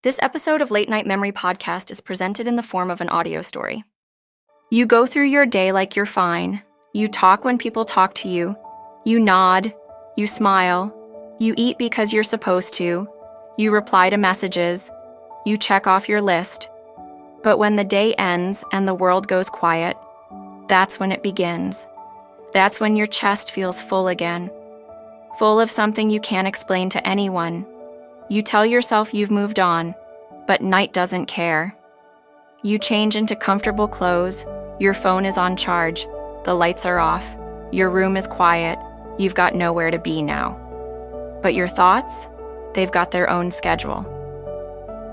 This episode of Late Night Memory Podcast is presented in the form of an audio story. You go through your day like you're fine. You talk when people talk to you. You nod. You smile. You eat because you're supposed to. You reply to messages. You check off your list. But when the day ends and the world goes quiet, that's when it begins. That's when your chest feels full again. Full of something you can't explain to anyone. You tell yourself you've moved on, but night doesn't care. You change into comfortable clothes, your phone is on charge, the lights are off, your room is quiet, you've got nowhere to be now. But your thoughts, they've got their own schedule.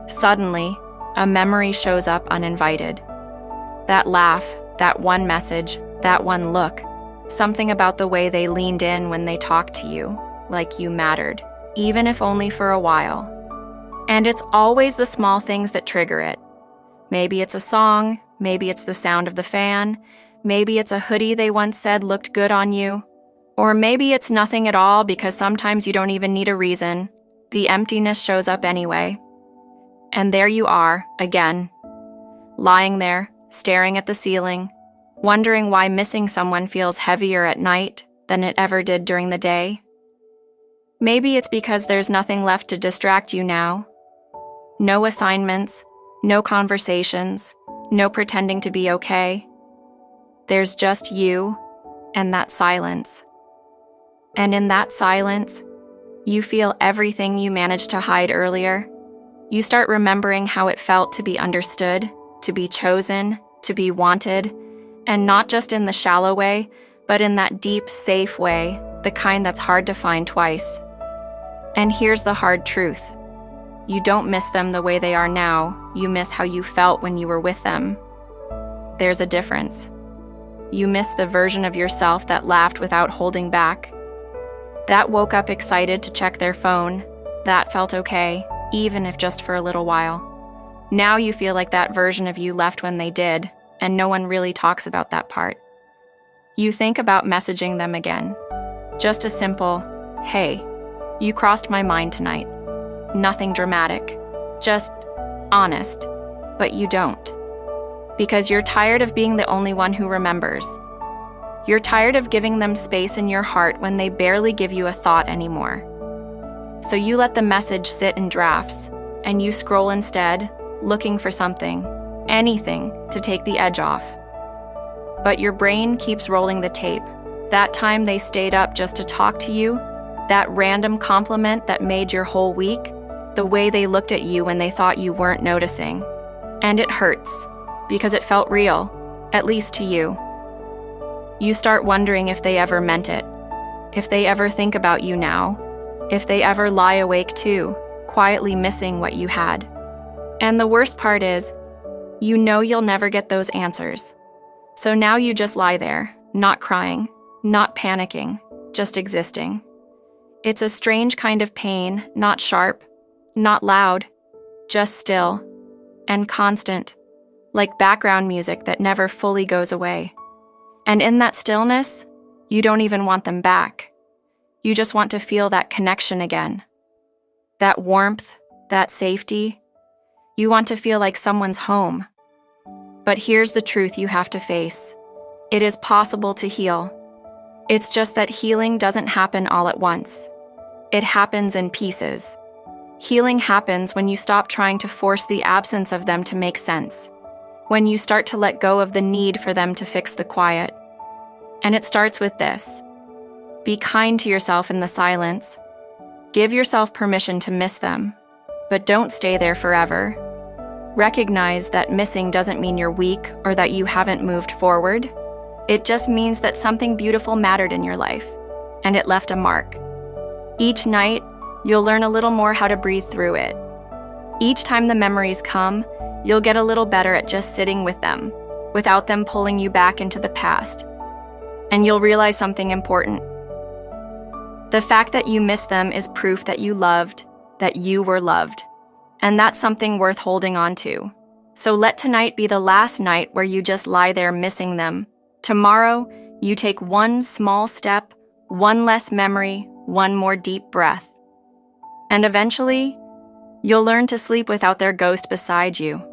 Suddenly, a memory shows up uninvited. That laugh, that one message, that one look, something about the way they leaned in when they talked to you, like you mattered. Even if only for a while. And it's always the small things that trigger it. Maybe it's a song, maybe it's the sound of the fan, maybe it's a hoodie they once said looked good on you, or maybe it's nothing at all because sometimes you don't even need a reason. The emptiness shows up anyway. And there you are, again, lying there, staring at the ceiling, wondering why missing someone feels heavier at night than it ever did during the day. Maybe it's because there's nothing left to distract you now. No assignments, no conversations, no pretending to be okay. There's just you and that silence. And in that silence, you feel everything you managed to hide earlier. You start remembering how it felt to be understood, to be chosen, to be wanted, and not just in the shallow way, but in that deep, safe way, the kind that's hard to find twice. And here's the hard truth. You don't miss them the way they are now. You miss how you felt when you were with them. There's a difference. You miss the version of yourself that laughed without holding back. That woke up excited to check their phone. That felt okay, even if just for a little while. Now you feel like that version of you left when they did, and no one really talks about that part. You think about messaging them again. Just a simple, hey, you crossed my mind tonight. Nothing dramatic, just honest, but you don't. Because you're tired of being the only one who remembers. You're tired of giving them space in your heart when they barely give you a thought anymore. So you let the message sit in drafts, and you scroll instead, looking for something, anything to take the edge off. But your brain keeps rolling the tape. That time they stayed up just to talk to you, that random compliment that made your whole week, the way they looked at you when they thought you weren't noticing. And it hurts, because it felt real, at least to you. You start wondering if they ever meant it, if they ever think about you now, if they ever lie awake too, quietly missing what you had. And the worst part is, you know you'll never get those answers. So now you just lie there, not crying, not panicking, just existing. It's a strange kind of pain, not sharp, not loud, just still and constant, like background music that never fully goes away. And in that stillness, you don't even want them back. You just want to feel that connection again. That warmth, that safety. You want to feel like someone's home. But here's the truth you have to face. It is possible to heal. It's just that healing doesn't happen all at once. It happens in pieces. Healing happens when you stop trying to force the absence of them to make sense. When you start to let go of the need for them to fix the quiet. And it starts with this. Be kind to yourself in the silence. Give yourself permission to miss them, but don't stay there forever. Recognize that missing doesn't mean you're weak or that you haven't moved forward. It just means that something beautiful mattered in your life, and it left a mark. Each night, you'll learn a little more how to breathe through it. Each time the memories come, you'll get a little better at just sitting with them, without them pulling you back into the past. And you'll realize something important. The fact that you miss them is proof that you loved, that you were loved. And that's something worth holding on to. So let tonight be the last night where you just lie there missing them. Tomorrow, you take one small step, one less memory, one more deep breath. And eventually, You'll learn to sleep without their ghost beside you.